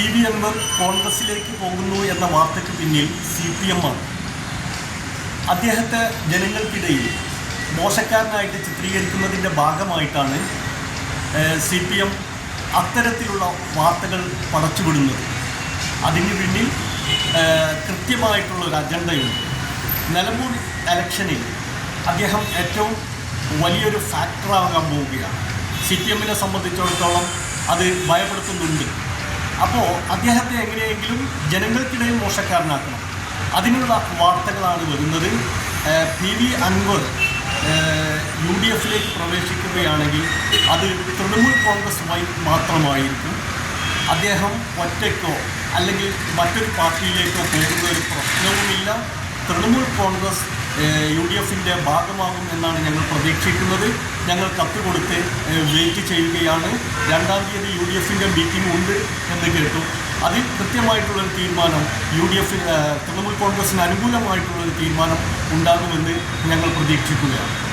PV Anwar കോൺഗ്രസിലേക്ക് പോകുന്നു എന്ന വാർത്തയ്ക്ക് പിന്നിൽ CPM ആണ്. അദ്ദേഹത്തെ ജനങ്ങൾക്കിടയിൽ മോശക്കാരനായിട്ട് ചിത്രീകരിക്കുന്നതിൻ്റെ ഭാഗമായിട്ടാണ് CPM അത്തരത്തിലുള്ള വാർത്തകൾ പടച്ചുവിടുന്നത്. അതിന് പിന്നിൽ കൃത്യമായിട്ടുള്ളൊരു അജണ്ടയുണ്ട്. നിലമ്പൂർ ഇലക്ഷനിൽ അദ്ദേഹം ഏറ്റവും വലിയൊരു ഫാക്ടറാകാൻ പോവുകയാണ്. CPM-നെ സംബന്ധിച്ചിടത്തോളം അത് ഭയപ്പെടുത്തുന്നുണ്ട്. അപ്പോൾ അദ്ദേഹത്തെ എങ്ങനെയെങ്കിലും ജനങ്ങൾക്കിടയിൽ മോശക്കാരനാക്കണം. അതിനുള്ള വാർത്തകളാണ് വരുന്നത്. PV അൻവർ UDF-ലേക്ക് പ്രവേശിക്കുകയാണെങ്കിൽ അത് തൃണമൂൽ കോൺഗ്രസുമായി മാത്രമായിരിക്കും. അദ്ദേഹം ഒറ്റയ്ക്കോ അല്ലെങ്കിൽ മറ്റൊരു പാർട്ടിയിലേക്കോ പോകുന്ന ഒരു പ്രശ്നവുമില്ല. തൃണമൂൽ കോൺഗ്രസ് UDF-ൻ്റെ ഭാഗമാകും എന്നാണ് ഞങ്ങൾ പ്രതീക്ഷിക്കുന്നത്. ഞങ്ങൾ കത്ത് കൊടുത്ത് വെയിറ്റ് ചെയ്യുകയാണ്. 2-ാം തീയതി UDF-ൻ്റെ മീറ്റിംഗ് ഉണ്ട് എന്ന് കേട്ടു. അതിൽ കൃത്യമായിട്ടുള്ളൊരു തീരുമാനം തൃണമൂൽ കോൺഗ്രസിന് അനുകൂലമായിട്ടുള്ളൊരു തീരുമാനം ഉണ്ടാകുമെന്ന് ഞങ്ങൾ പ്രതീക്ഷിക്കുകയാണ്.